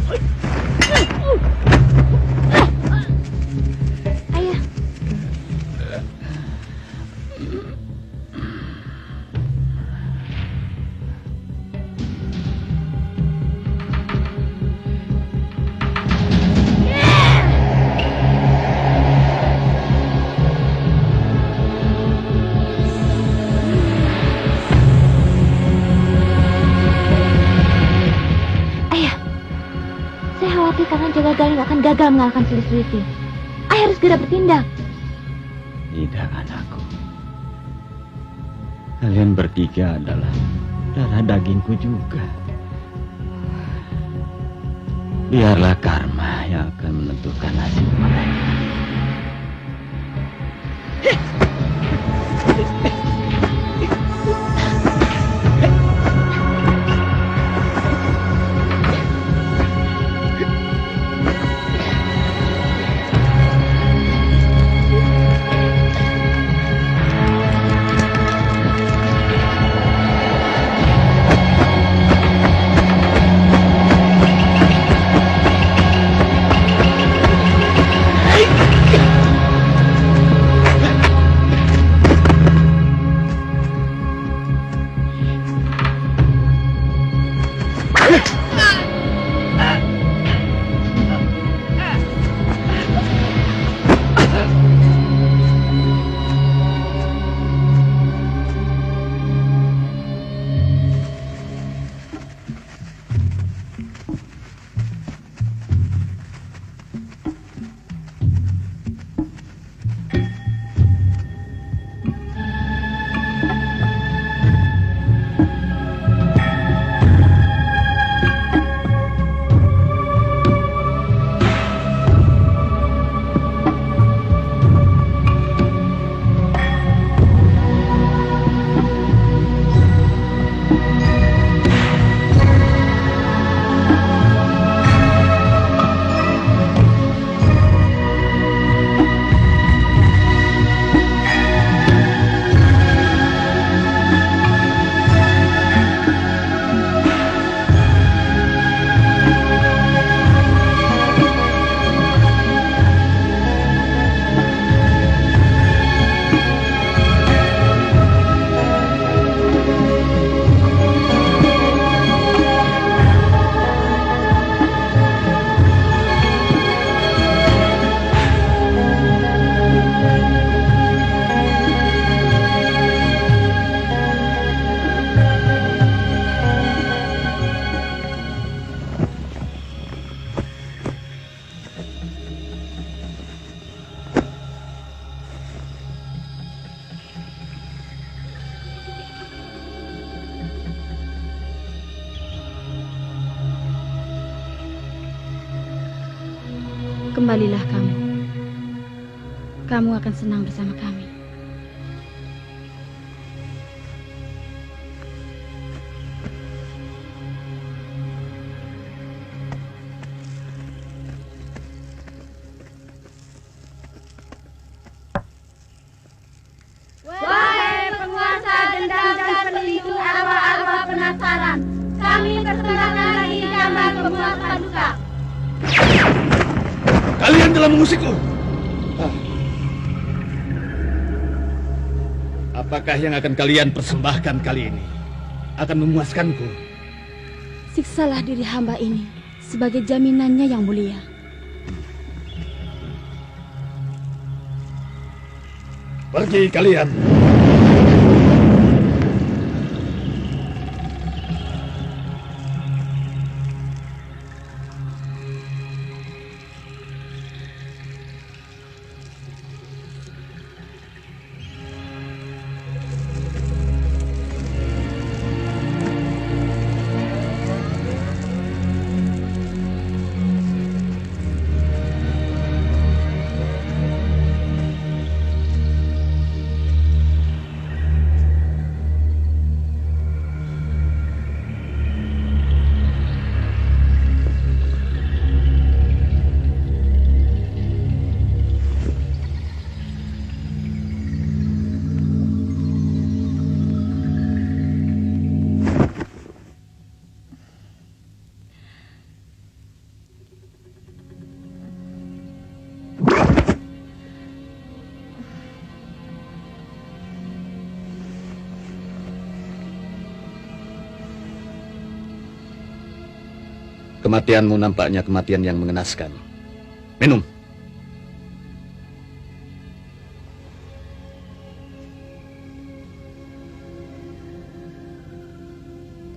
Ayah. Karena Jaga Galih akan gagal mengalahkan Selisih. Ayah harus segera bertindak. Tidak, anakku. Kalian bertiga adalah darah dagingku juga. Biarlah karma yang akan menentukan nasib mereka. Kembalilah kamu. Kamu akan senang bersama kami. Wahai penguasa dendam dan pelindung arwah-arwah penasaran, kami persembahkan ini gambar pembuat paduka. Kalian telah mengusikku. Apakah yang akan kalian persembahkan kali ini akan memuaskanku? Siksalah diri hamba ini sebagai jaminannya yang mulia. Pergi kalian. Kematianmu nampaknya kematian yang mengenaskan. Minum.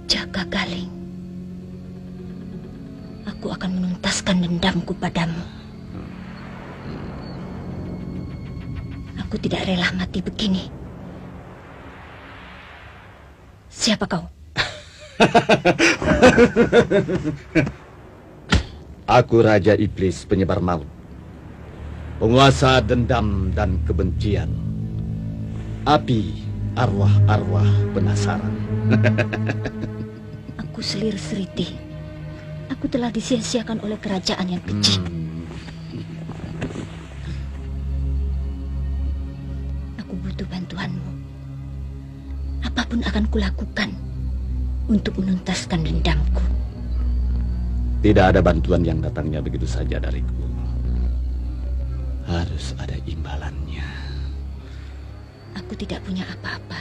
Jaka Galing, aku akan menuntaskan dendamku padamu. Aku tidak rela mati begini. Siapa kau? Aku Raja Iblis penyebar maut, penguasa dendam dan kebencian, api arwah-arwah penasaran. Aku Selir Seriti. Aku telah disia-siakan oleh kerajaan yang keji. Aku butuh bantuanmu. Apapun akan kulakukan untuk menuntaskan dendamku. Tidak ada bantuan yang datangnya begitu saja dariku. Harus ada imbalannya. Aku tidak punya apa-apa.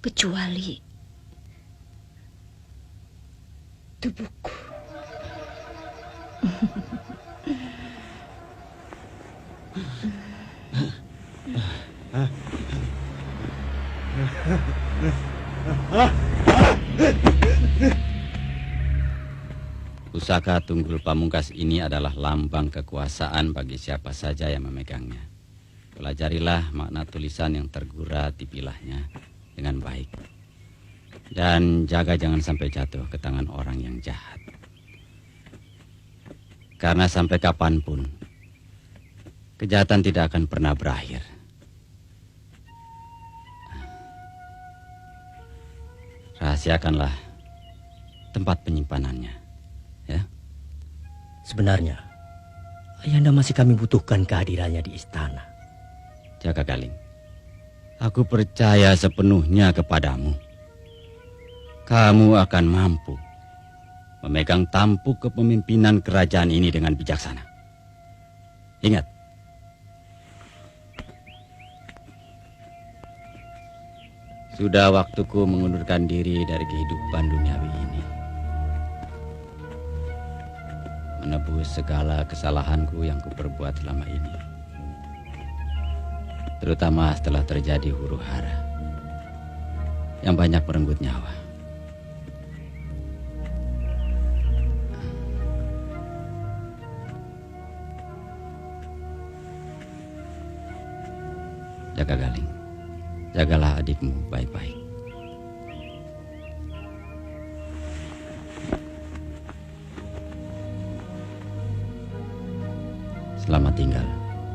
Kecuali tubuhku. Pusaka Tunggul Pamungkas ini adalah lambang kekuasaan bagi siapa saja yang memegangnya. Pelajarilah makna tulisan yang tergura di pilahnya dengan baik. Dan jaga jangan sampai jatuh ke tangan orang yang jahat. Karena sampai kapanpun, kejahatan tidak akan pernah berakhir. Rahasiakanlah tempat penyimpanannya, ya. Sebenarnya, Ayahanda masih kami butuhkan kehadirannya di istana. Jaka Galing, aku percaya sepenuhnya kepadamu. Kamu akan mampu memegang tampuk kepemimpinan kerajaan ini dengan bijaksana. Ingat, sudah waktuku mengundurkan diri dari kehidupan duniawi ini. Menebus segala kesalahanku yang kuperbuat selama ini. Terutama setelah terjadi huru-hara yang banyak merenggut nyawa. Jaka Galing, jagalah adikmu baik-baik. Selamat tinggal,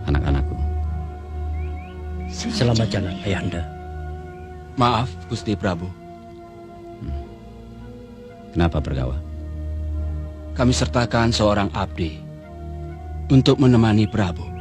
anak-anakku. Selamat jalan, Ayahanda. Maaf, Gusti Prabu. Kenapa Bergawa? Kami sertakan seorang abdi untuk menemani Prabu.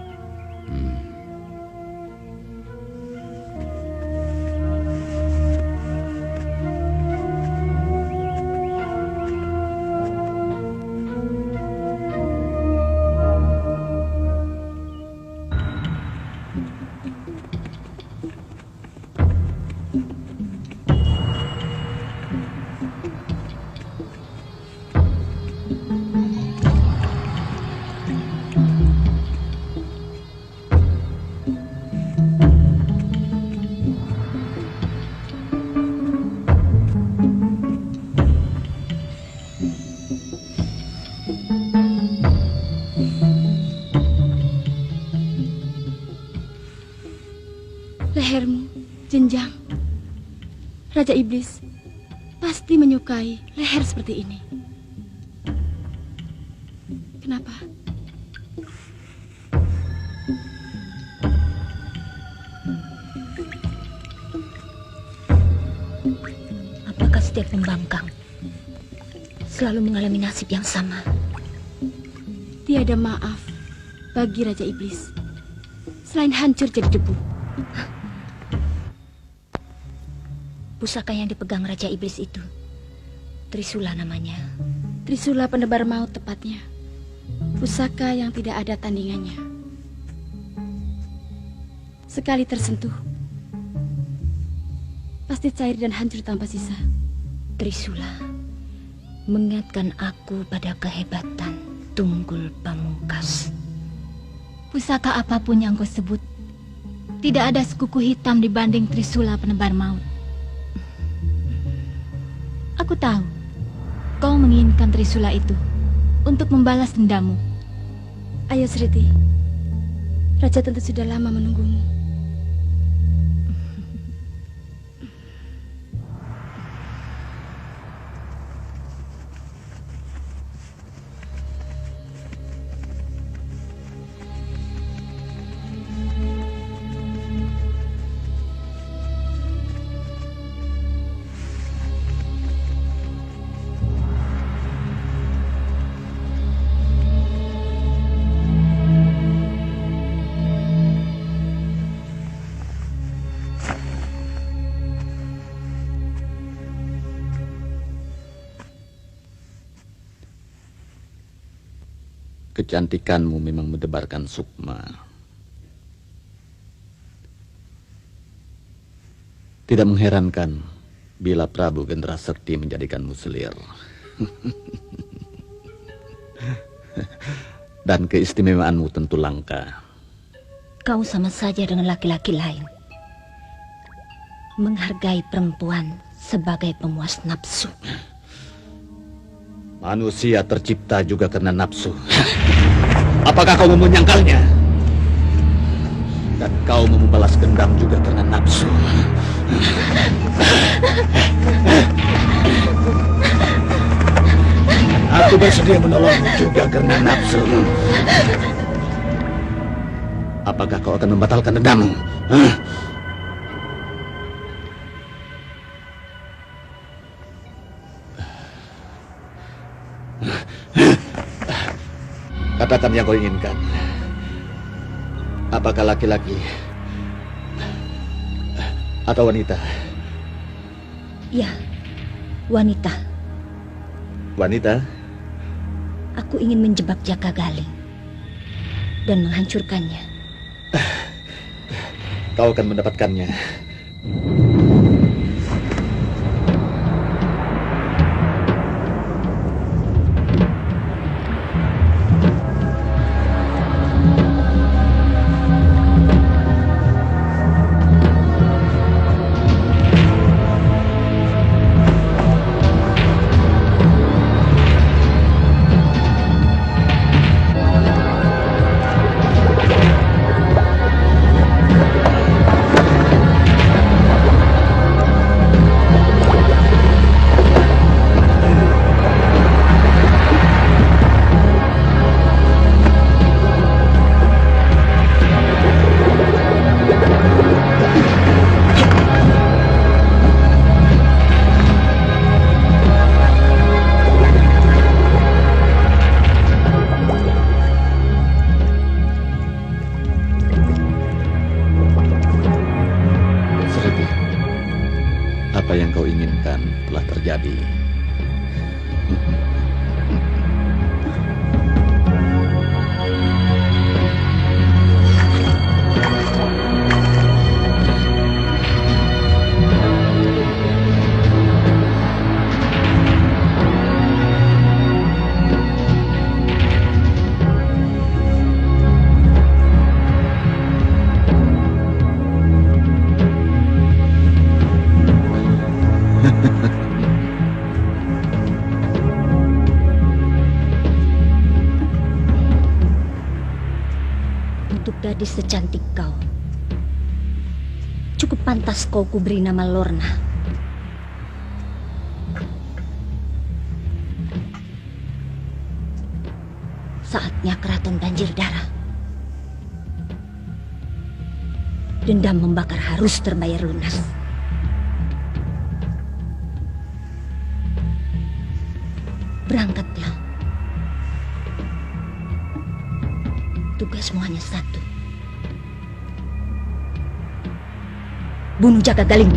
Lehermu jenjang. Raja Iblis pasti menyukai leher seperti ini. Kenapa? Apakah setiap pembangkang selalu mengalami nasib yang sama? Tiada maaf bagi Raja Iblis selain hancur jadi debu. Pusaka yang dipegang Raja Iblis itu Trisula namanya. Trisula penebar maut tepatnya. Pusaka yang tidak ada tandingannya. Sekali tersentuh, pasti cair dan hancur tanpa sisa. Trisula mengingatkan aku pada kehebatan Tunggul Pamungkas. Pusaka apapun yang kau sebut, tidak ada sekuku hitam dibanding Trisula penebar maut. Aku tahu, kau menginginkan Trisula itu untuk membalas dendammu. Ayo Sriti, Raja tentu sudah lama menunggumu. Kecantikanmu memang mendebarkan sukma. Tidak mengherankan bila Prabu Gendrasekti menjadikanmu selir. Dan keistimewaanmu tentu langka. Kau sama saja dengan laki-laki lain. Menghargai perempuan sebagai pemuas nafsu. Manusia tercipta juga karena nafsu. Apakah kau mau menyangkalnya? Dan kau mau membalas dendam juga karena nafsu. Aku bersedia menolongmu juga karena nafsu. Apakah kau akan membatalkan dendammu? Katakan yang kau inginkan. Apakah laki-laki atau wanita? Ya, wanita. Wanita? Aku ingin menjebak Jaka Galing dan menghancurkannya. Kau akan mendapatkannya. Apa yang kau inginkan telah terjadi. Untuk gadis secantik kau, cukup pantas kau kuberi nama Lorna. Saatnya keraton banjir darah. Dendam membakar harus terbayar lunas. Berangkatlah. Tugasmu hanya satu. Bunuh Jaka Galing.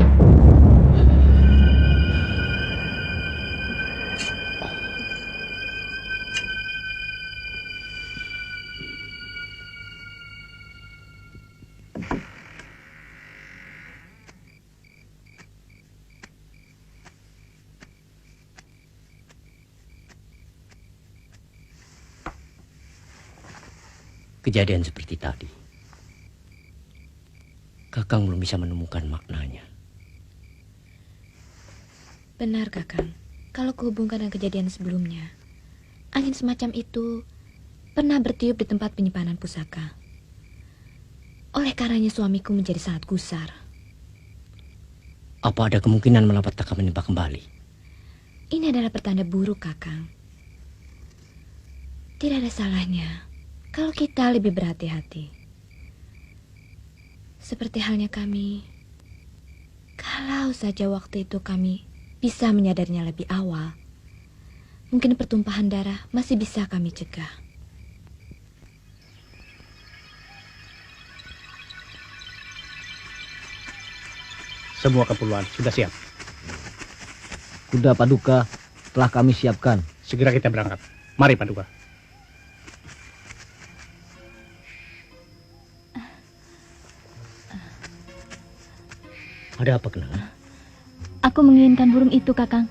kejadian seperti tadi. Kakang belum bisa menemukan maknanya. Benar, Kakang. Kalau kuhubungkan dengan kejadian sebelumnya, angin semacam itu pernah bertiup di tempat penyimpanan pusaka. Oleh karenanya suamiku menjadi sangat gusar. Apa ada kemungkinan malapetaka menimpa kembali? Ini adalah pertanda buruk, Kakang. Tidak ada salahnya kalau kita lebih berhati-hati. Seperti halnya kami, kalau saja waktu itu kami bisa menyadarinya lebih awal, mungkin pertumpahan darah masih bisa kami cegah. Semua keperluan sudah siap. Kuda Paduka telah kami siapkan. Segera kita berangkat. Mari Paduka. Ada apa, Kenanga? Aku menginginkan burung itu, Kakang.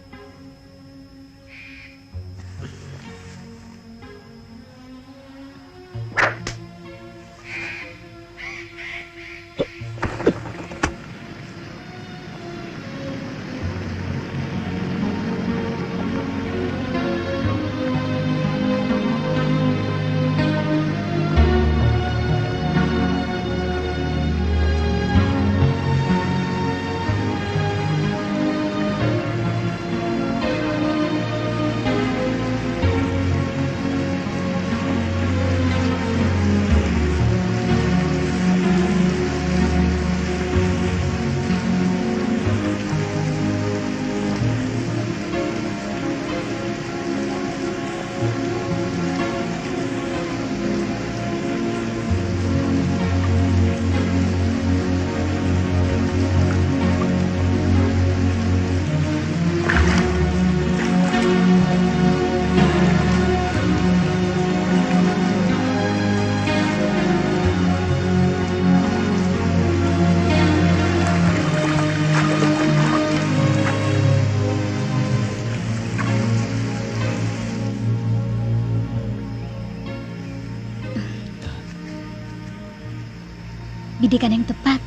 Bidikan yang tepat.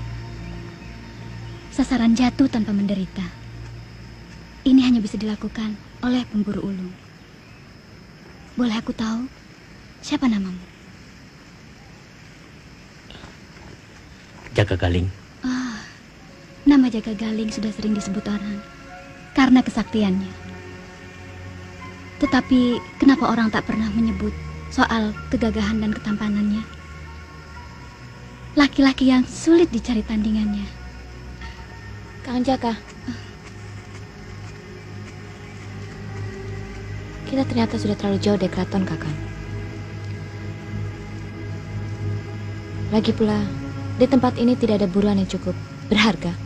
Sasaran jatuh tanpa menderita. Ini hanya bisa dilakukan oleh pemburu ulung. Boleh aku tahu siapa namamu? Jaga Galing. Ah, nama Jaga Galing sudah sering disebut orang karena kesaktiannya. Tetapi kenapa orang tak pernah menyebut soal kegagahan dan ketampanannya? Laki-laki yang sulit dicari tandingannya. Kang Jaka, kita ternyata sudah terlalu jauh dari keraton, Kakang. Lagi pula, di tempat ini tidak ada buruan yang cukup berharga.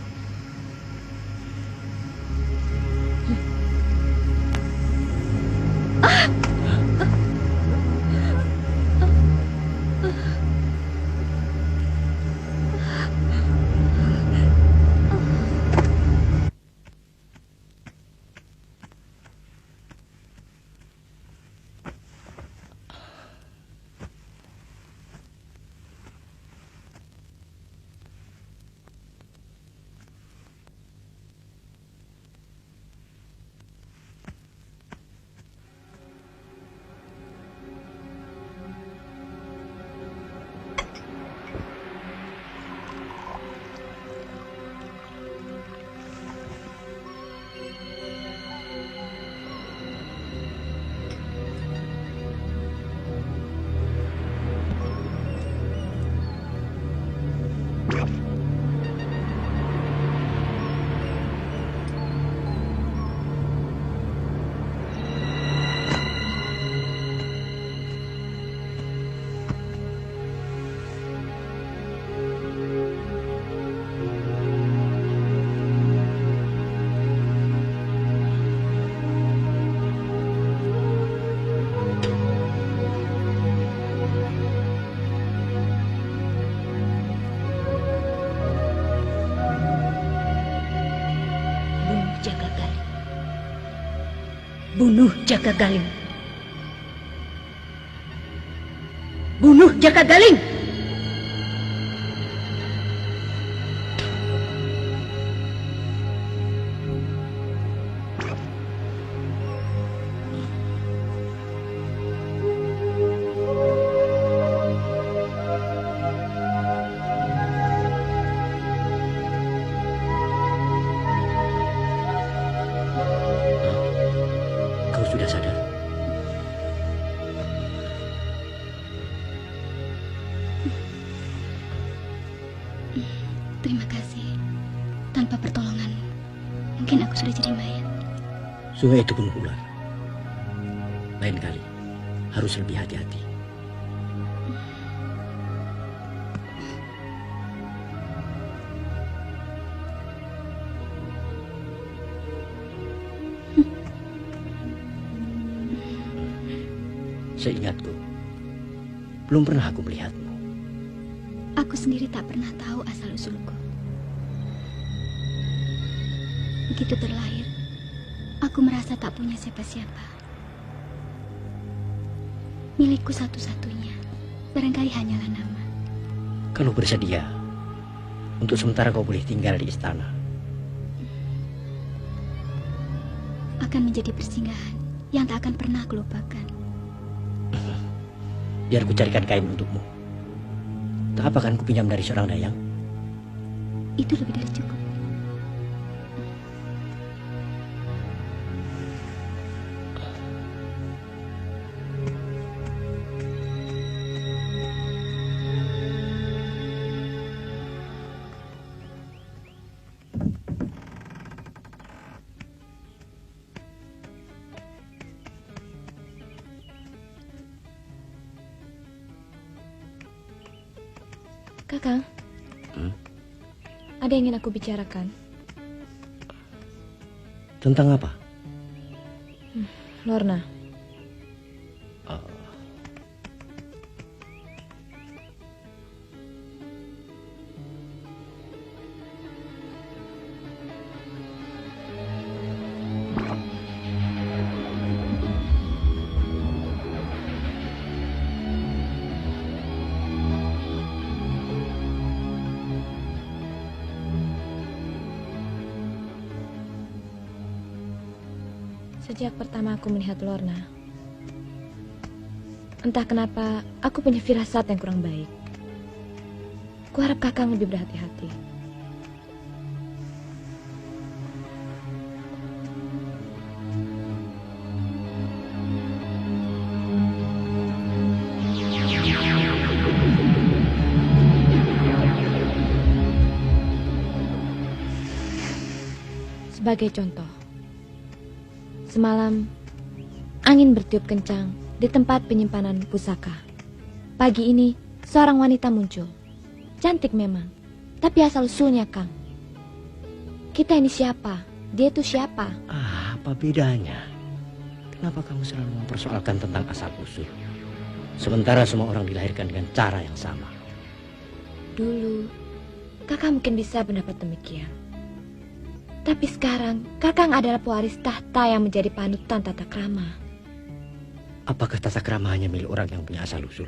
Bunuh Jaga Galing. Bunuh Jaka Galing. Kau sudah sadar? Terima kasih. Tanpa pertolonganmu, mungkin aku sudah jadi mayat. Sungai itu penuh ular. Lain kali, harus lebih hati-hati. Seingatku, belum pernah aku melihatmu. Aku sendiri tak pernah tahu asal-usulku. Begitu terlahir, aku merasa tak punya siapa-siapa. Milikku satu-satunya, barangkali hanyalah nama. Kalau bersedia, untuk sementara kau boleh tinggal di istana. Akan menjadi persinggahan yang tak akan pernah aku lupakan. Biar ku carikan kain untukmu. Tak apa kan ku pinjam dari seorang dayang? Itu lebih dari cukup. Kakang, ada yang ingin aku bicarakan. Tentang apa? Lorna. Sejak pertama aku melihat Lorna, entah kenapa aku punya firasat yang kurang baik. Kuharap Kakang lebih berhati-hati. Sebagai contoh, semalam, angin bertiup kencang di tempat penyimpanan pusaka. Pagi ini, seorang wanita muncul. Cantik memang, tapi asal-usulnya, Kang. Kita ini siapa? Dia itu siapa? Apa bedanya? Kenapa kamu selalu mempersoalkan tentang asal-usul? Sementara semua orang dilahirkan dengan cara yang sama. Dulu, Kakak mungkin bisa pendapat demikian. Tapi sekarang, Kakang adalah pewaris tahta yang menjadi panutan tata krama. Apakah tata krama hanya milik orang yang punya asal-usul?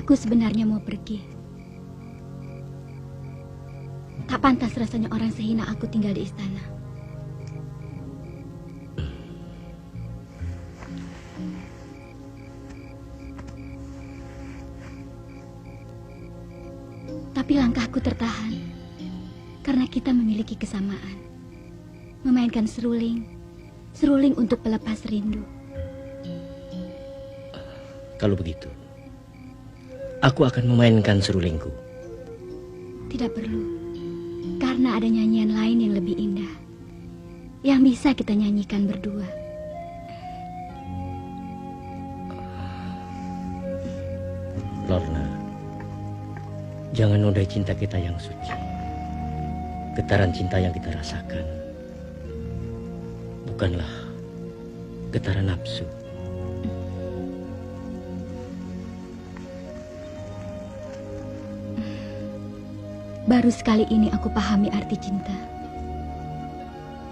Aku sebenarnya mau pergi. Tak pantas rasanya orang sehina aku tinggal di istana. Tapi langkahku tertahan karena kita memiliki kesamaan. Memainkan seruling untuk pelepas rindu. Kalau begitu, aku akan memainkan serulingku. Tidak perlu, karena ada nyanyian lain yang lebih indah, yang bisa kita nyanyikan berdua. Lorna, jangan nodai cinta kita yang suci. Getaran cinta yang kita rasakan bukanlah getaran nafsu. Baru sekali ini aku pahami arti cinta.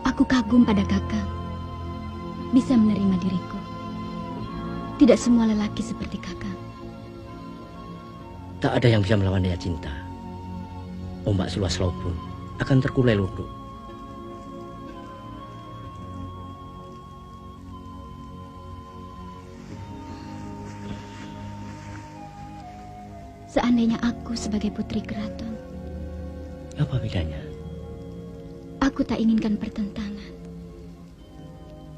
Aku kagum pada Kakang. Bisa menerima diriku. Tidak semua lelaki seperti Kakang. Tak ada yang bisa melawan daya cinta. Ombak seluas laut pun akan terkulai lurus. Seandainya aku sebagai putri keraton, apa bedanya? aku tak inginkan pertentangan.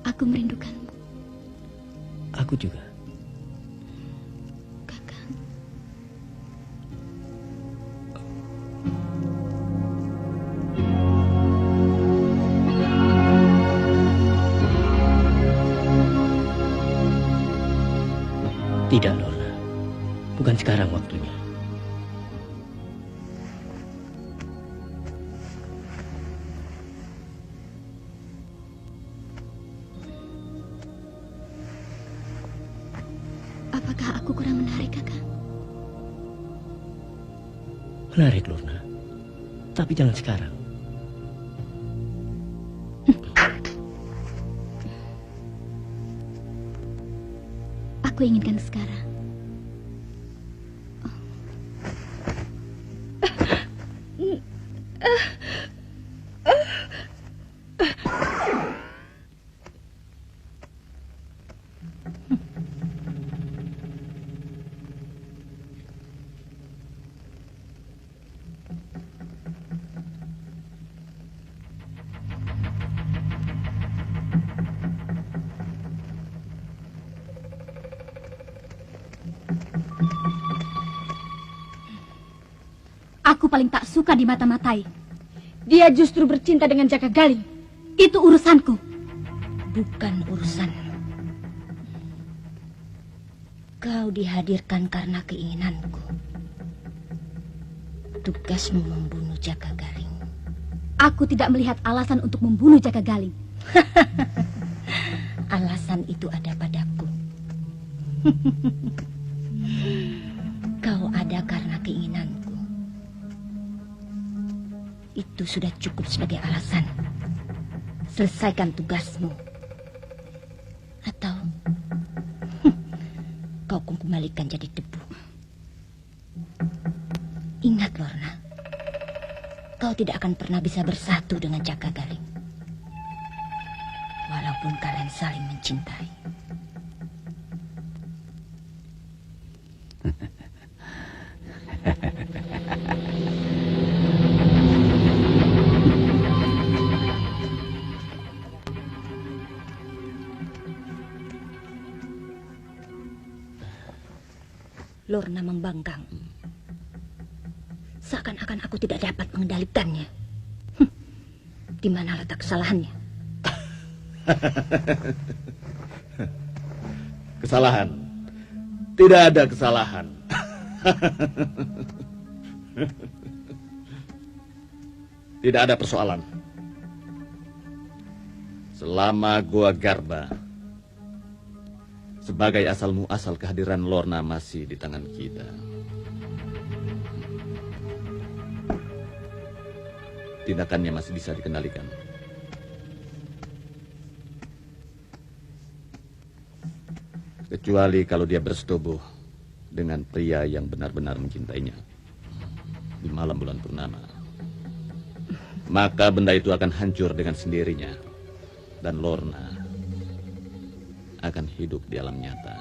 Aku merindukanmu. Aku juga. Kakang. Tidak, Lorna. Bukan sekarang waktunya. Apakah aku kurang menarik, Kakang? Menarik, Lorna. Tapi jangan sekarang. Aku inginkan sekarang. Aku paling tak suka dimata-matai. Dia justru bercinta dengan Jaka Galing. Itu urusanku. Bukan urusan. Kau dihadirkan karena keinginanku. Tugasmu membunuh Jaka Galing. Aku tidak melihat alasan untuk membunuh Jaka Galing. Alasan itu ada padaku. Kau ada karena keinginanku. Itu sudah cukup sebagai alasan. Selesaikan tugasmu. Atau kau kembalikan jadi debu. Ingat, Lorna. Kau tidak akan pernah bisa bersatu dengan Jaka Galing. Walaupun kalian saling mencintai. Lorna membangkang. Seakan-akan aku tidak dapat mengendalikannya. Di mana letak kesalahannya? Kesalahan? Tidak ada kesalahan. Tidak ada persoalan. Selama Gua Garba sebagai asal muasal kehadiran Lorna masih di tangan kita, tindakannya masih bisa dikendalikan. Kecuali kalau dia bersetubuh dengan pria yang benar-benar mencintainya di malam bulan purnama. Maka benda itu akan hancur dengan sendirinya. Dan Lorna akan hidup di alam nyata.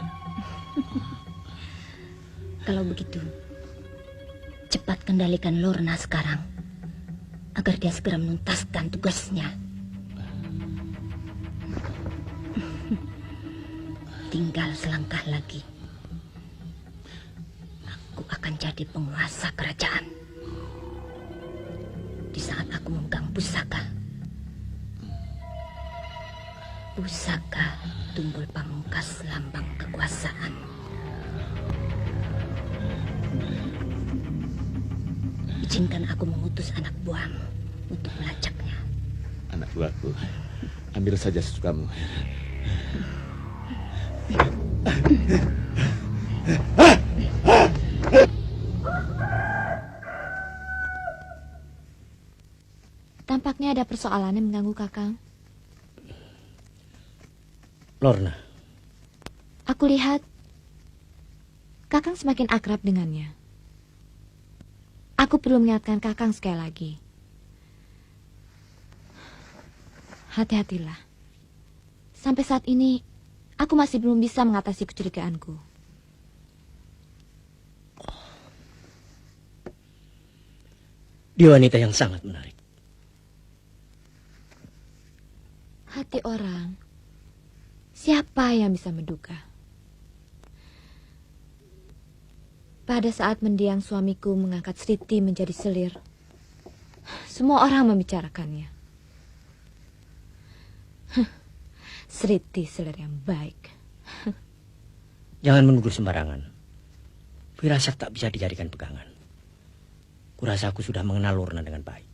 Kalau begitu, Cepat kendalikan Lorna sekarang, agar dia segera menuntaskan tugasnya. Tinggal selangkah lagi. Aku akan jadi penguasa kerajaan. Di saat aku memegang pusaka. Pusaka tumbul pamungkas lambang kekuasaan. Izinkan aku mengutus anak buahmu untuk melacaknya. Anak buahku, ambil saja sesukamu. Tampaknya ada persoalan yang mengganggu Kakang. Lorna. Aku lihat Kakang semakin akrab dengannya. Aku perlu mengingatkan Kakang sekali lagi. Hati-hatilah. Sampai saat ini, aku masih belum bisa mengatasi kecurigaanku. Dia wanita yang sangat menarik. Hati orang, siapa yang bisa menduga? Pada saat mendiang suamiku mengangkat Sriti menjadi selir, semua orang membicarakannya. Sriti selir yang baik. Jangan menuduh sembarangan. Firasat tak bisa dijadikan pegangan. Kurasa aku sudah mengenal Lorna dengan baik.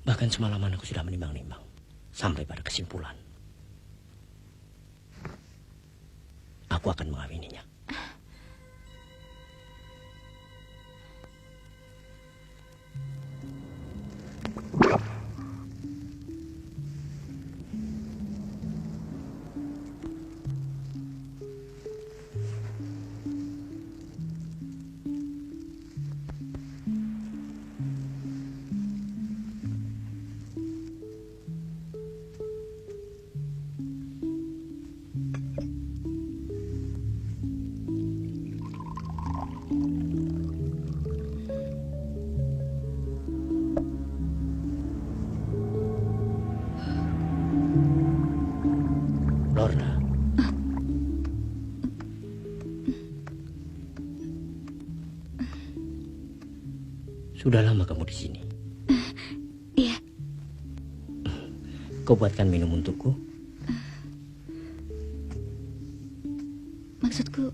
Bahkan semalaman aku sudah menimbang-nimbang sampai pada kesimpulan. Aku akan mengawininya. Lorna. Sudah lama kamu di sini? Iya. Kau buatkan minum untukku? Maksudku,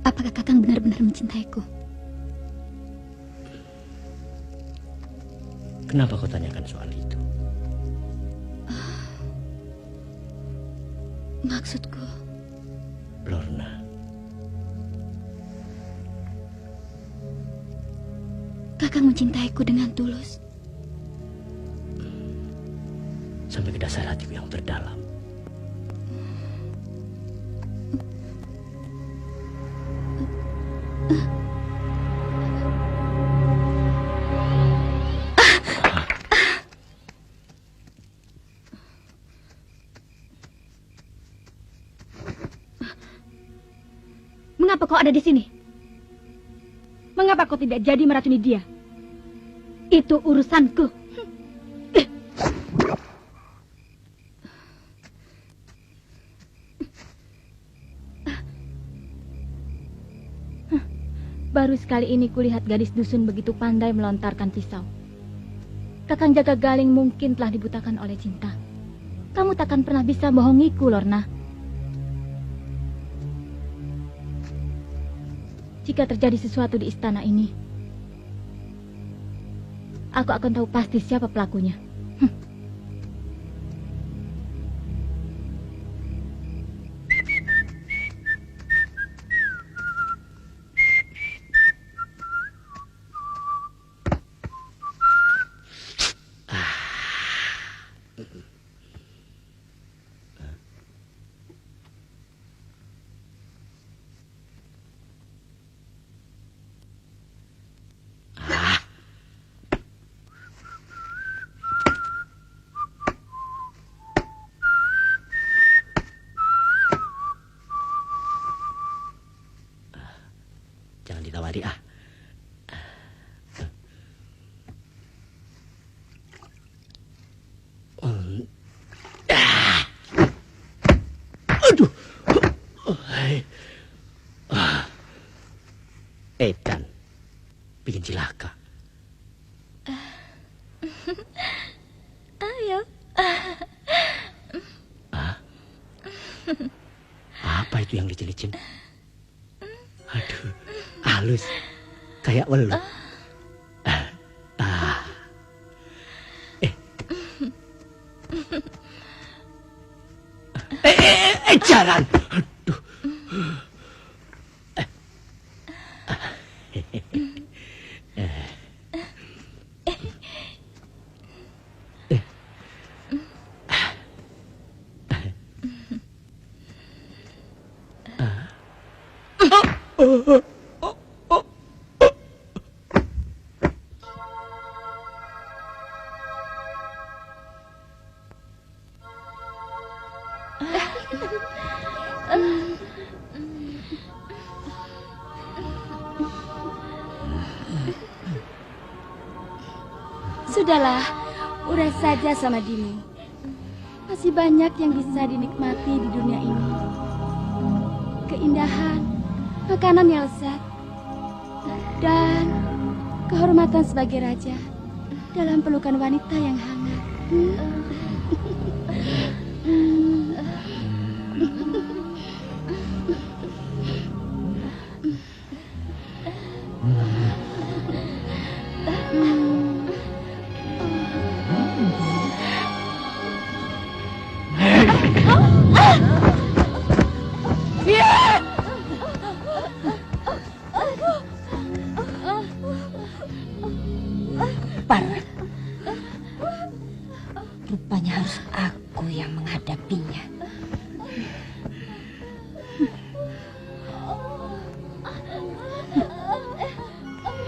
apakah Kakang benar-benar mencintaiku? Kenapa kau tanyakan soal itu? Maksudku, Lorna. Kakang mencintaiku dengan tulus. Sampai ke dasar hatiku yang terdalam. Mengapa kau ada di sini? Mengapa kau tidak jadi meracuni dia? Itu urusanku. Baru sekali ini kulihat gadis dusun begitu pandai melontarkan pisau. Kakang Jaga Galing mungkin telah dibutakan oleh cinta. Kamu takkan pernah bisa bohongiku, Lorna. Jika terjadi sesuatu di istana ini, aku akan tahu pasti siapa pelakunya. Edan bikin cilaka. Ayo. Apa itu yang licin-licin? Aduh, halus. Kayak welut. Jalan. Aduh. Sudahlah, urai saja sama Dini. Masih banyak yang bisa dinikmati di dunia ini. Keindahan, makanan yang lezat, dan kehormatan sebagai raja dalam pelukan wanita yang hangat. Rupanya harus aku yang menghadapinya.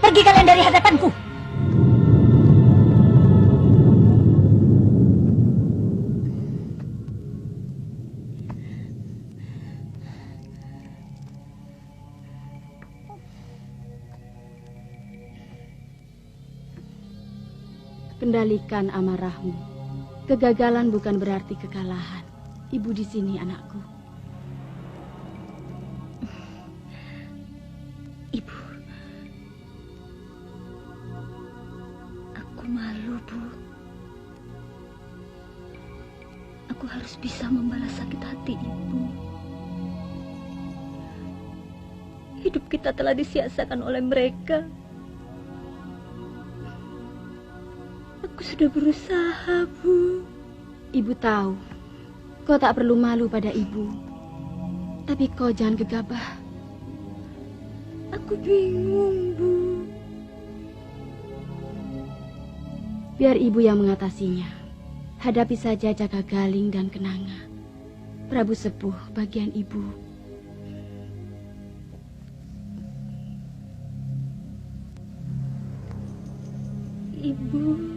Pergi kalian dari hadapanku. Kendalikan amarahmu. Kegagalan bukan berarti kekalahan. Ibu di sini, anakku. Ibu, aku malu, Bu. Aku harus bisa membalas sakit hati Ibu. Hidup kita telah disia-siakan oleh mereka. Aku sudah berusaha, Bu. Ibu tahu, kau tak perlu malu pada ibu. Tapi kau jangan gegabah. Aku bingung, Bu. Biar ibu yang mengatasinya. Hadapi saja Jaka Galing dan Kenanga. Prabu Sepuh bagian ibu. Ibu.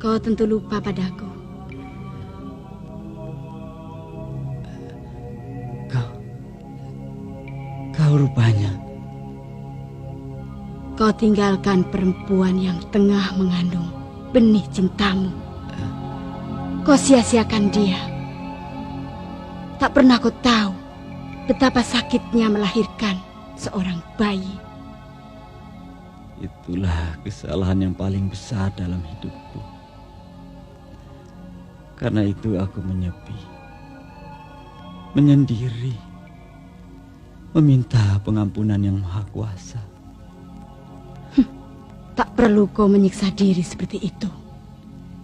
Kau tentu lupa padaku. Kau rupanya. Kau tinggalkan perempuan yang tengah mengandung benih cintamu. Kau sia-siakan dia. Tak pernah kau tahu betapa sakitnya melahirkan seorang bayi. Itulah kesalahan yang paling besar dalam hidupku. Karena itu aku menyepi, menyendiri, meminta pengampunan yang Maha Kuasa. Tak perlu kau menyiksa diri seperti itu.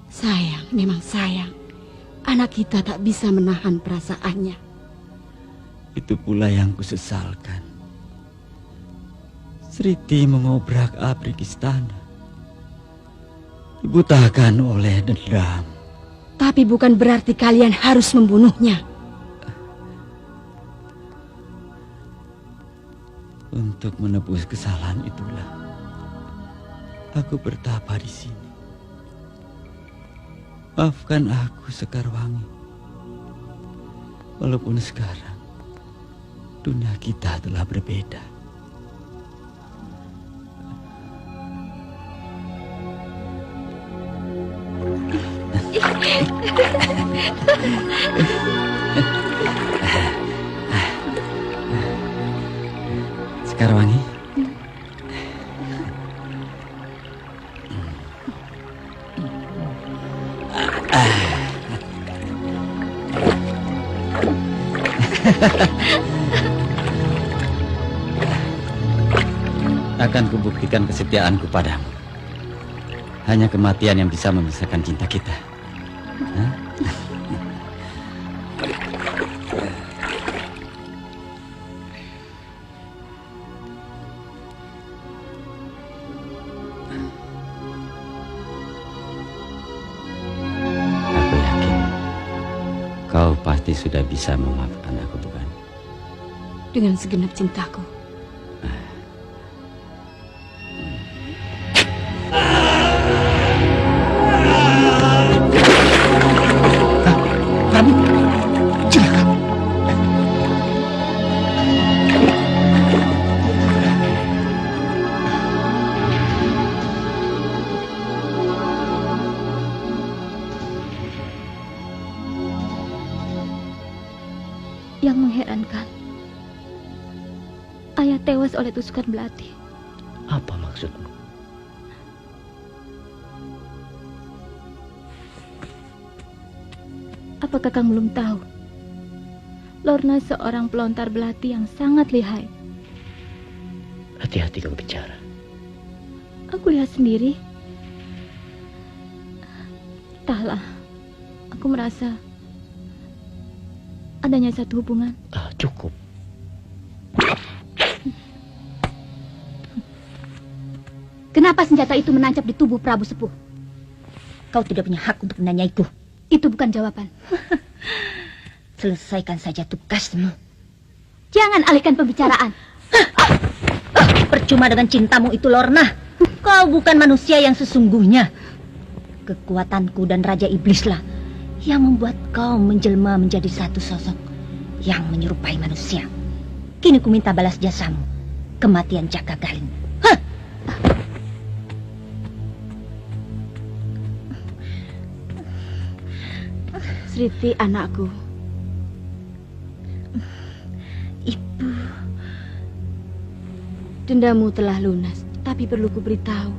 Sayang, memang sayang. Anak kita tak bisa menahan perasaannya. Itu pula yang kusesalkan. Sriti mengobrak-abrik istana, dibutakan oleh dendam. Tapi bukan berarti kalian harus membunuhnya. Untuk menebus kesalahan itulah aku bertapa di sini. Maafkan aku, Sekarwangi. Walaupun sekarang dunia kita telah berbeda. Sekarwangi. Akan kubuktikan kesetiaanku padamu. Hanya kematian yang bisa memisahkan cinta kita. Hah? Aku yakin kau pasti sudah bisa memaafkan aku, bukan? Dengan segenap cintaku. Prabu, celaka. Yang mengherankan, ayah tewas oleh tusukan belati. Apa maksudmu? Apa Kakang belum tahu? Lorna seorang pelontar belati yang sangat lihai. Hati-hati kau bicara. Aku lihat sendiri. Entahlah, aku merasa adanya satu hubungan. Cukup. Kenapa senjata itu menancap di tubuh Prabu Sepuh? Kau tidak punya hak untuk menanyaiku. Itu bukan jawaban. Selesaikan saja tugasmu. Jangan alihkan pembicaraan. Percuma dengan cintamu itu, Lorna. Kau bukan manusia yang sesungguhnya. Kekuatanku dan Raja Iblislah yang membuat kau menjelma menjadi satu sosok yang menyerupai manusia. Kini ku minta balas jasamu, kematian Jaka Galing. Sriti, anakku. Ibu. Dendamu telah lunas, tapi perlu ku beritahu.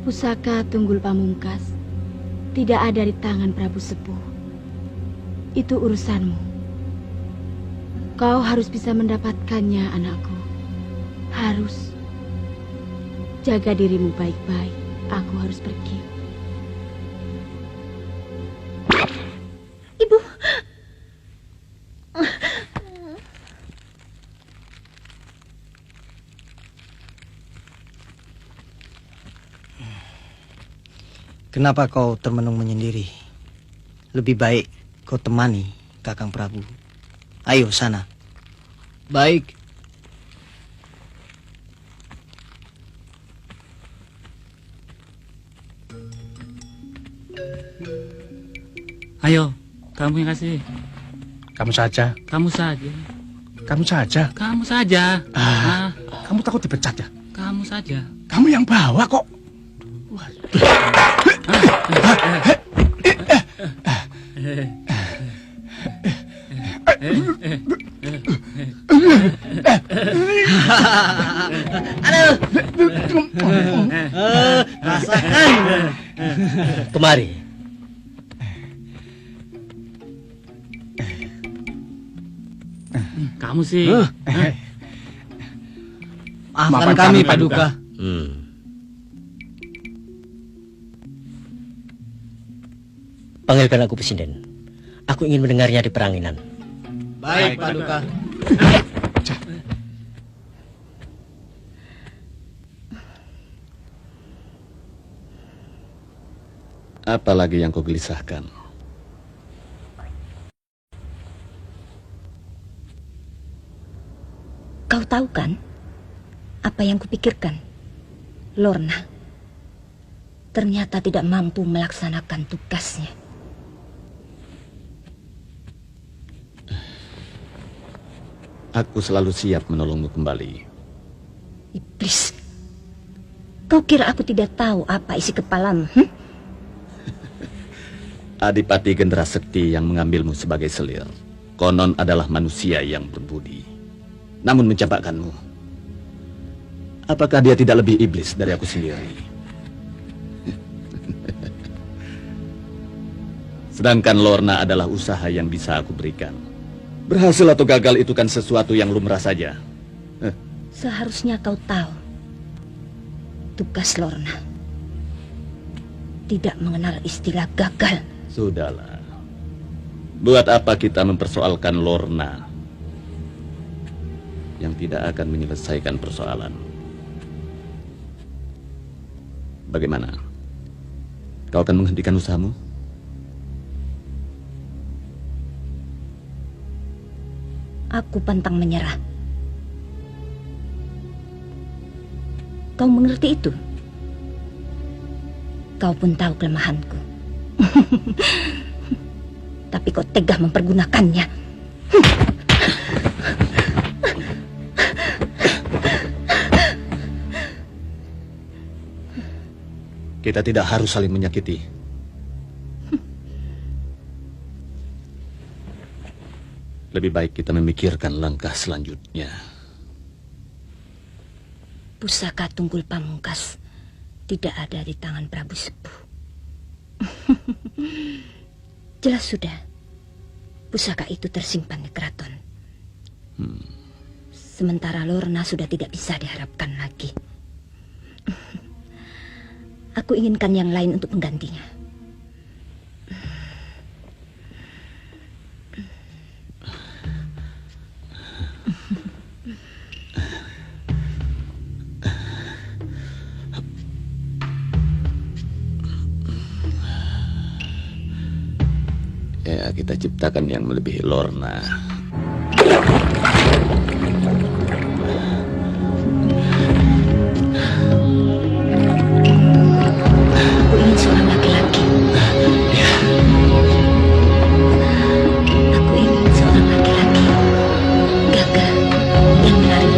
Pusaka Tunggul Pamungkas tidak ada di tangan Prabu Sepuh. Itu urusanmu. Kau harus bisa mendapatkannya, anakku. Harus. Jaga dirimu baik-baik. Aku harus pergi. Ibu. Kenapa kau termenung menyendiri? Lebih baik kau temani Kakang Prabu. Ayo sana. Baik. Ayo, kamu yang kasih. Kamu saja. Kamu saja. Kamu saja. Kamu saja. Kamu takut dipecat ya? Kamu saja. Kamu yang bawa kok. Aduh. Rasakan. Kemari. Kamu sih. Maafkan kami, Paduka. Panggilkan aku Presiden. Aku ingin mendengarnya di peranginan. Baik, Paduka. Apa lagi yang kau gelisahkan? Kau tahu kan apa yang kupikirkan? Lorna ternyata tidak mampu melaksanakan tugasnya. Aku selalu siap menolongmu kembali. Iblis, kau kira aku tidak tahu apa isi kepalamu? Adipati Gendera Sekti yang mengambilmu sebagai selir konon adalah manusia yang berbudi, namun mencampakkanmu. Apakah dia tidak lebih iblis dari aku sendiri? Sedangkan Lorna adalah usaha yang bisa aku berikan. Berhasil atau gagal itu kan sesuatu yang lumrah saja. Seharusnya kau tahu tugas Lorna tidak mengenal istilah gagal. Sudahlah. Buat apa kita mempersoalkan Lorna yang tidak akan menyelesaikan persoalan? Bagaimana? Kau akan menghentikan usahamu? Aku pantang menyerah. Kau mengerti itu? Kau pun tahu kelemahanku. Tapi kau tega mempergunakannya. Kita tidak harus saling menyakiti. Lebih baik kita memikirkan langkah selanjutnya. Pusaka Tunggul Pamungkas tidak ada di tangan Prabu Sepuh. Jelas sudah, pusaka itu tersimpan di keraton. Sementara Lorna sudah tidak bisa diharapkan lagi. Aku inginkan yang lain untuk menggantinya. Ya, kita ciptakan yang melebihi Lorna. Aku ingin seorang laki-laki. Aku ingin seorang laki-laki gagah dan menarik.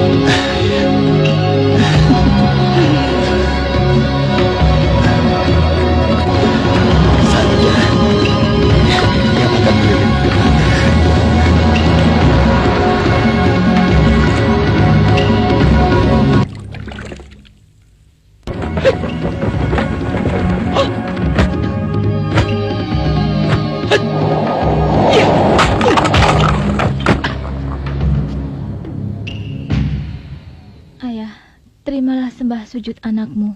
Ayah, terimalah sembah sujud anakmu.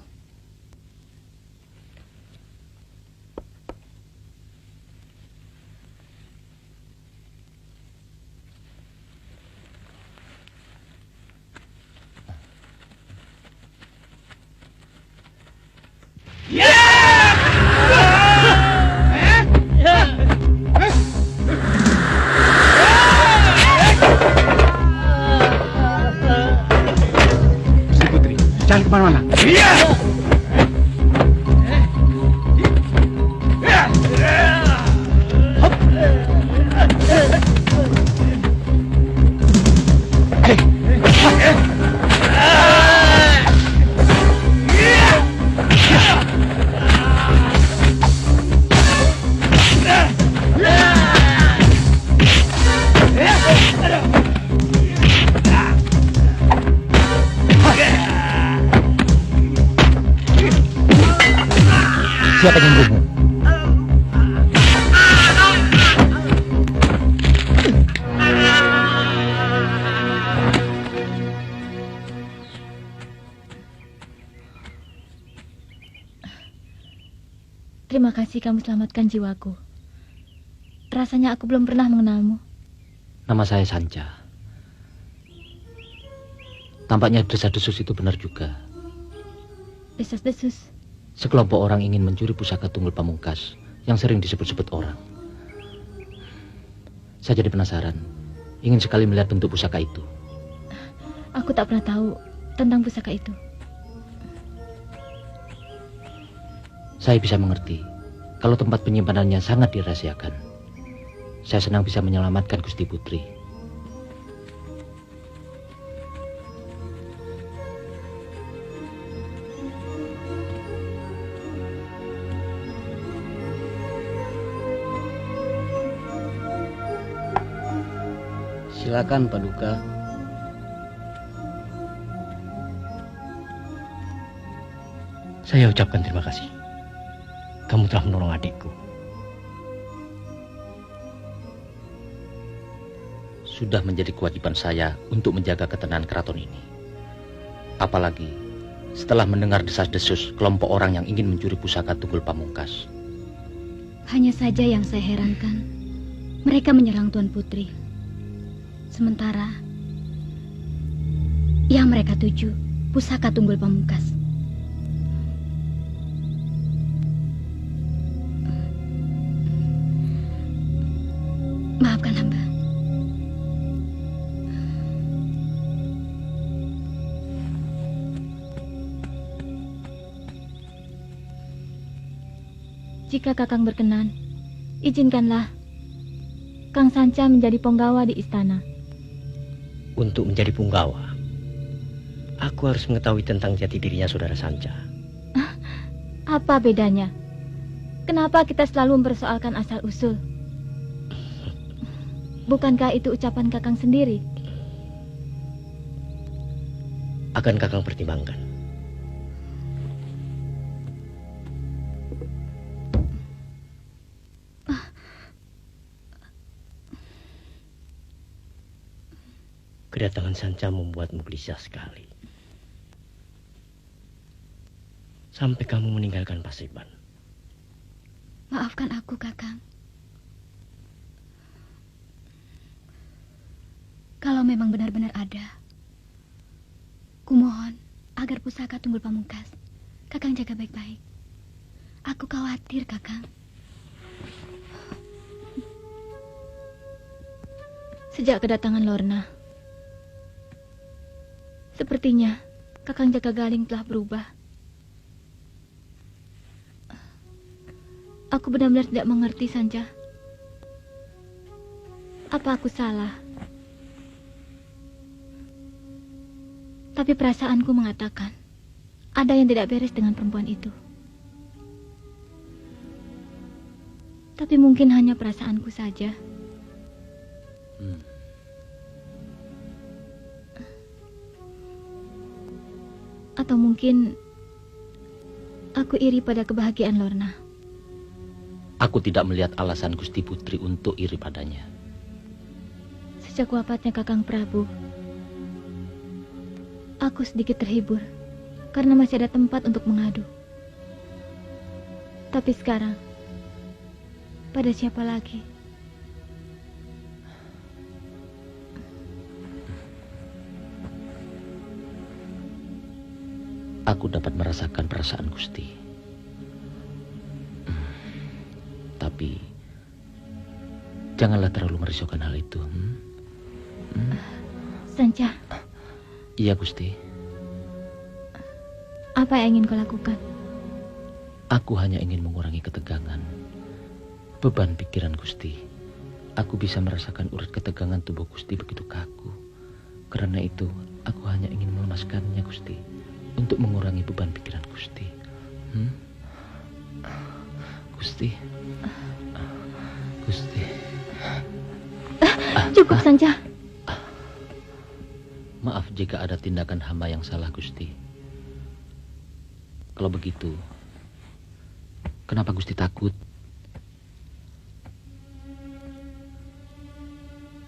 Putri, jangan kemana-mana. Siapa yang membunuhmu? Terima kasih kamu selamatkan jiwaku. Rasanya aku belum pernah mengenalmu. Nama saya Sanca. Tampaknya desas-desus itu benar juga. Desas-desus. Sekelompok orang ingin mencuri pusaka Tunggul Pamungkas yang sering disebut-sebut orang. Saya jadi penasaran, ingin sekali melihat bentuk pusaka itu. Aku tak pernah tahu tentang pusaka itu. Saya bisa mengerti kalau tempat penyimpanannya sangat dirahasiakan. Saya senang bisa menyelamatkan Gusti Putri. Silakan Paduka. Saya ucapkan terima kasih. Kamu telah menolong adikku. Sudah menjadi kewajiban saya untuk menjaga ketenangan keraton ini. Apalagi setelah mendengar desas-desus kelompok orang yang ingin mencuri pusaka Tunggul Pamungkas. Hanya saja yang saya herankan, mereka menyerang Tuan Putri. Sementara yang mereka tuju pusaka Tunggul Pamungkas. Maafkan hamba. Jika Kakang berkenan, izinkanlah Kang Sanca menjadi penggawa di istana. Untuk menjadi punggawa, aku harus mengetahui tentang jati dirinya saudara Sanca. Apa bedanya? Kenapa kita selalu mempersoalkan asal-usul? Bukankah itu ucapan Kakang sendiri? Akan Kakang pertimbangkan. Kedatangan Sanca membuatmu gelisah sekali. Sampai kamu meninggalkan Paseban. Maafkan aku, Kakang. Kalau memang benar-benar ada, kumohon agar pusaka Tunggul Pamungkas Kakang jaga baik-baik. Aku khawatir, Kakang. Sejak kedatangan Lorna, sepertinya Kakang Jaga Galing telah berubah. Aku benar-benar tidak mengerti, Sanca. Apa aku salah? Tapi perasaanku mengatakan ada yang tidak beres dengan perempuan itu. Tapi mungkin hanya perasaanku saja. Atau mungkin aku iri pada kebahagiaan Lorna. Aku tidak melihat alasan Gusti Putri untuk iri padanya. Sejak wafatnya Kakang Prabu, aku sedikit terhibur karena masih ada tempat untuk mengadu. Tapi sekarang, pada siapa lagi? Aku dapat merasakan perasaan Gusti. Tapi janganlah terlalu merisaukan hal itu. Sanca. Iya, Gusti. Apa yang ingin kau lakukan? Aku hanya ingin mengurangi ketegangan, beban pikiran Gusti. Aku bisa merasakan urat ketegangan tubuh Gusti begitu kaku. Karena itu, aku hanya ingin melemaskannya, Gusti, untuk mengurangi beban pikiran Gusti. Gusti. Gusti. Cukup, Sanca. Maaf jika ada tindakan hamba yang salah, Gusti. Kalau begitu, kenapa Gusti takut?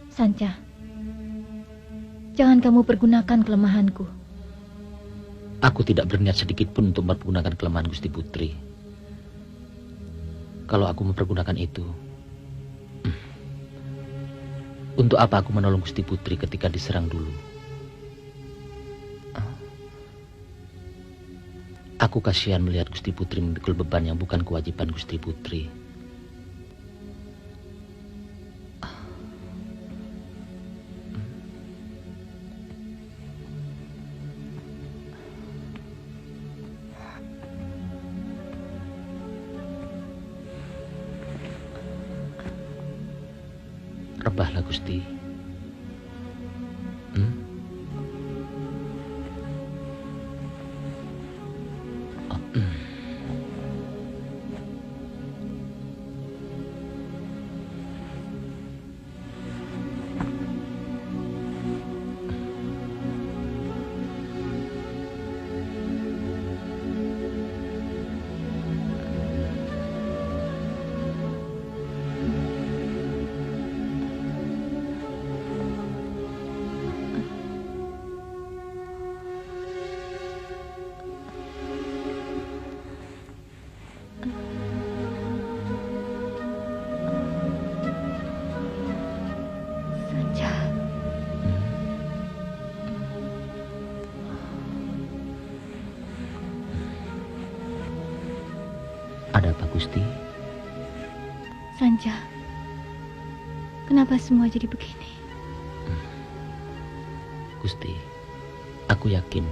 Sanca, jangan kamu pergunakan kelemahanku. Aku tidak berniat sedikit pun untuk mempergunakan kelemahan Gusti Putri. Kalau aku mempergunakan itu, untuk apa aku menolong Gusti Putri ketika diserang dulu? Aku kasihan melihat Gusti Putri memikul beban yang bukan kewajiban Gusti Putri. Rebahlah Gusti. Ada apa, Gusti? Sanja, kenapa semua jadi begini? Gusti, aku yakin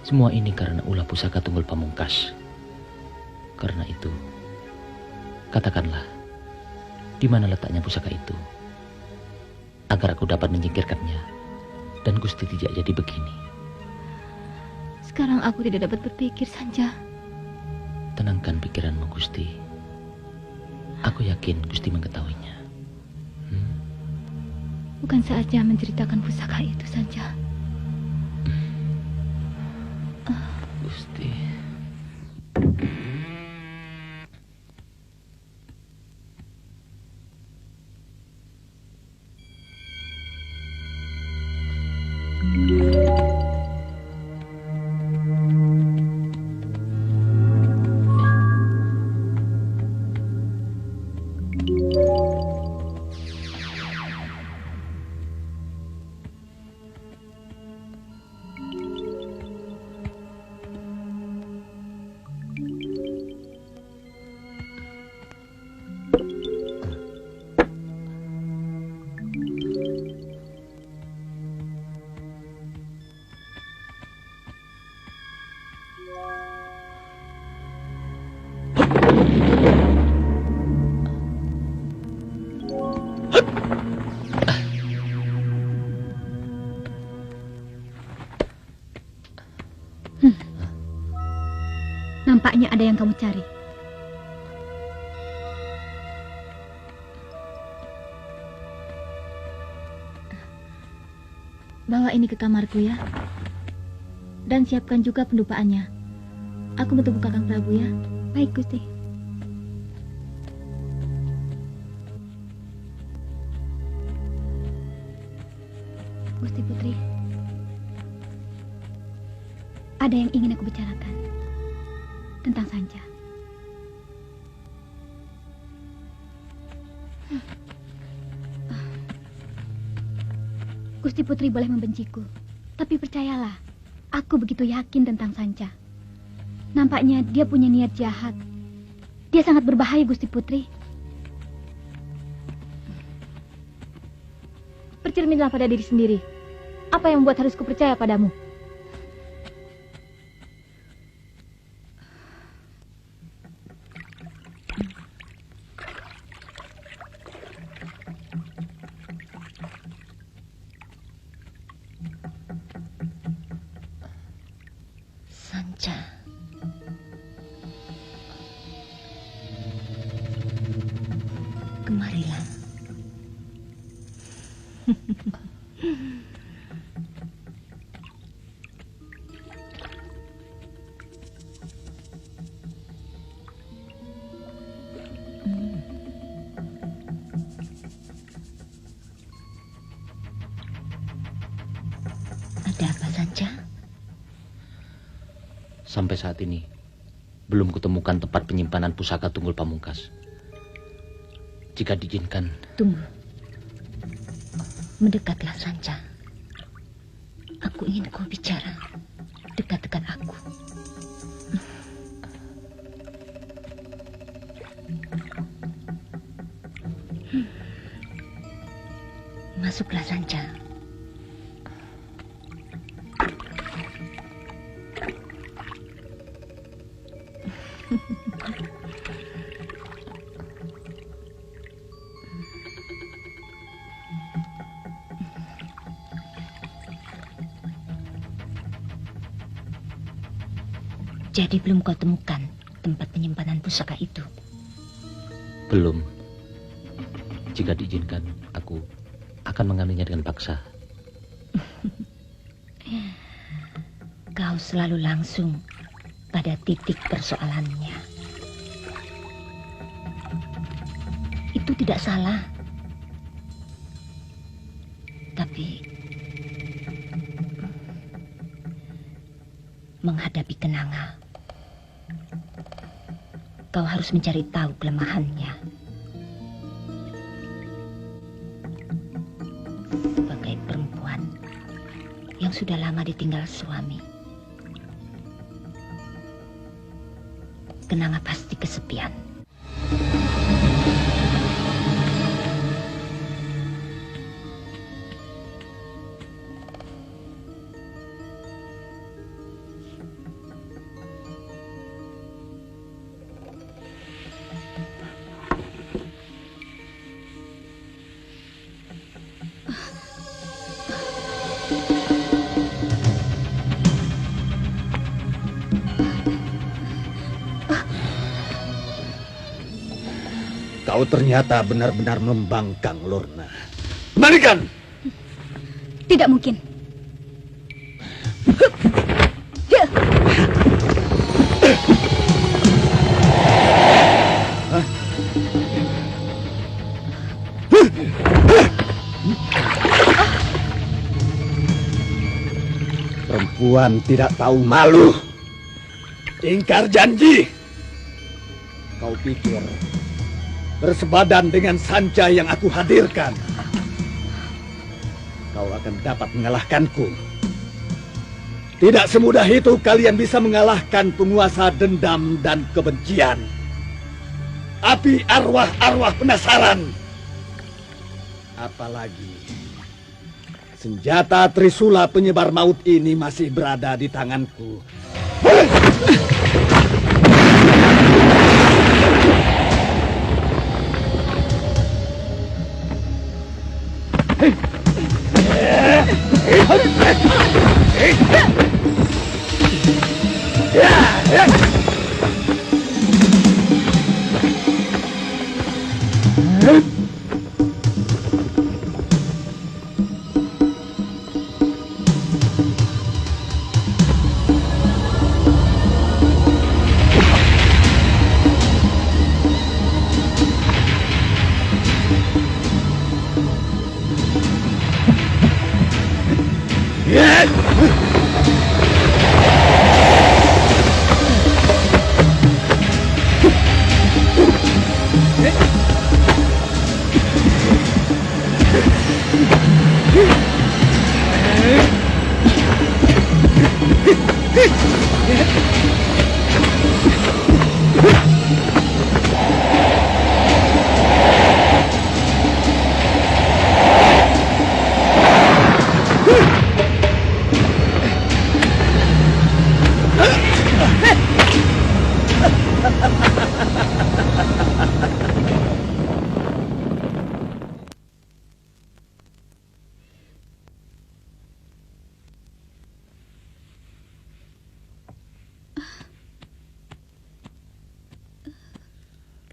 semua ini karena ulah pusaka Tunggul Pamungkas. Karena itu, katakanlah, di mana letaknya pusaka itu, agar aku dapat menyingkirkannya dan Gusti tidak jadi begini. Sekarang aku tidak dapat berpikir, Sanja. Tenangkan pikiranmu, Gusti. Aku yakin Gusti mengetahuinya. Bukan saatnya menceritakan pusaka itu, Sanja. Gusti. Nampaknya ada yang kamu cari. Bawa ini ke kamarku ya. Dan siapkan juga pendupaannya. Aku bertemu Kakang Prabu ya. Baik, Gusti. Gusti Putri, ada yang ingin aku bicarakan tentang Sanja. Gusti Putri boleh membenciku, tapi percayalah, aku begitu yakin tentang Sanja. Nampaknya dia punya niat jahat. Dia sangat berbahaya, Gusti Putri. Bercerminlah pada diri sendiri. Apa yang membuat harus kupercaya padamu? Sanja. Kemarilah. Ada apa, Sanja? Sampai saat ini, belum kutemukan tempat penyimpanan pusaka Tunggul Pamungkas. Jika diizinkan... Tunggu. Mendekatlah, Sanja. Aku ingin kau bicara. Dekat-dekat aku. Masuklah, Sanja. Jadi belum kau temukan tempat penyimpanan pusaka itu? Belum. Jika diizinkan, aku akan mengambilnya dengan paksa. Kau selalu langsung pada titik persoalannya. Itu tidak salah. Tapi menghadapi kenanga, kau harus mencari tahu kelemahannya. Sebagai perempuan yang sudah lama ditinggal suami, kenanga pasti kesepian. Kau ternyata benar-benar membangkang, Lorna. Kembalikan! Tidak mungkin. Perempuan tidak tahu malu. Ingkar janji. Kau pikir bersebadan dengan Sanca yang aku hadirkan, kau akan dapat mengalahkanku. Tidak semudah itu kalian bisa mengalahkan penguasa dendam dan kebencian. Api arwah-arwah penasaran. Apalagi senjata Trisula penyebar maut ini masih berada di tanganku.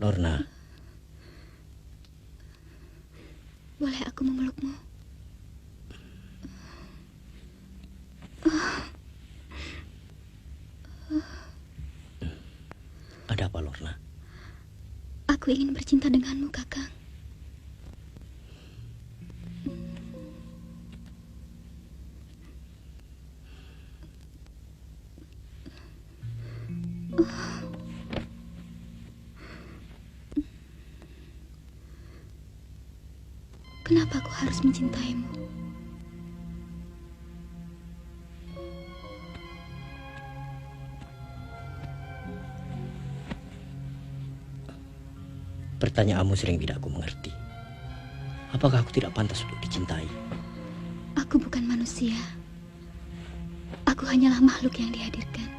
Lorna. Boleh aku memelukmu? Ada apa, Lorna? Aku ingin bercinta denganmu, Kakang. Kenapa aku harus mencintaimu? Pertanyaanmu sering tidak aku mengerti. Apakah aku tidak pantas untuk dicintai? Aku bukan manusia. Aku hanyalah makhluk yang dihadirkan.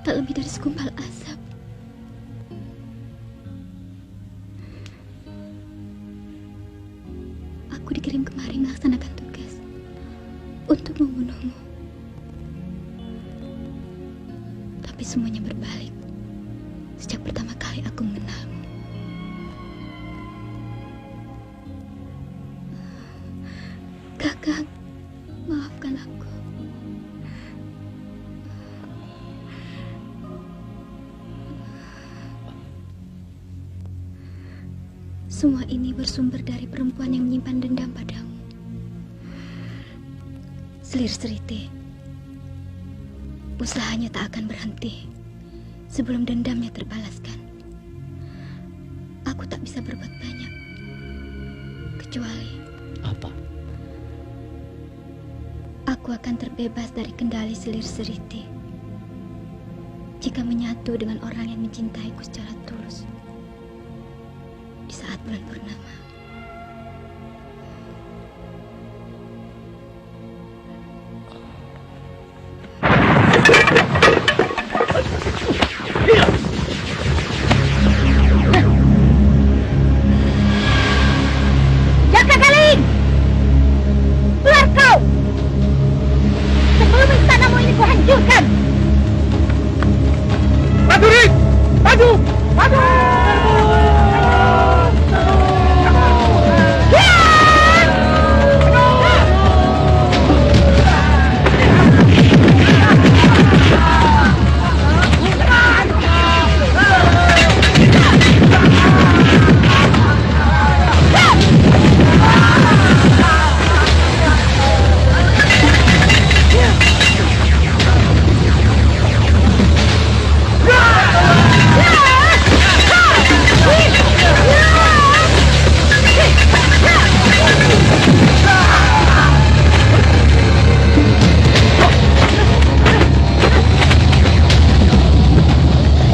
Tak lebih dari segumpal asap. Aku dikirim kemari melaksanakan tugas untuk membunuhmu. Tapi semuanya berbalik sejak pertama kali aku mengenalmu. Kakang, maafkan aku. Semua ini bersumber dari perempuan yang menyimpan dendam padamu. Selir Seriti, usahanya tak akan berhenti sebelum dendamnya terbalaskan. Aku tak bisa berbuat banyak, kecuali apa? Aku akan terbebas dari kendali Selir Seriti jika menyatu dengan orang yang mencintaiku secara tulus di saat bulan purnama. Jaka Galing! Keluar kau! Sebelum istanamu ini kuhancurkan! Prajurit! Maju! Maju!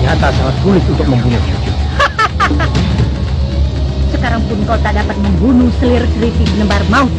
Ternyata sangat sulit untuk membunuhnya. Sekarang pun kau tak dapat membunuh Selir Seriti penebar maut.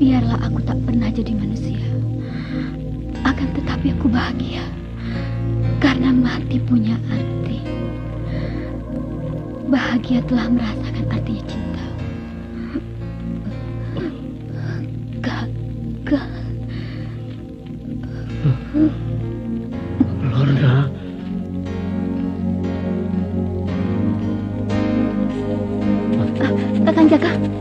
Biarlah aku tak pernah jadi manusia, akan tetapi aku bahagia karena mati punya arti. bahagia telah merasakan artinya cinta. Kakak. Lorna. Kakang Jaka.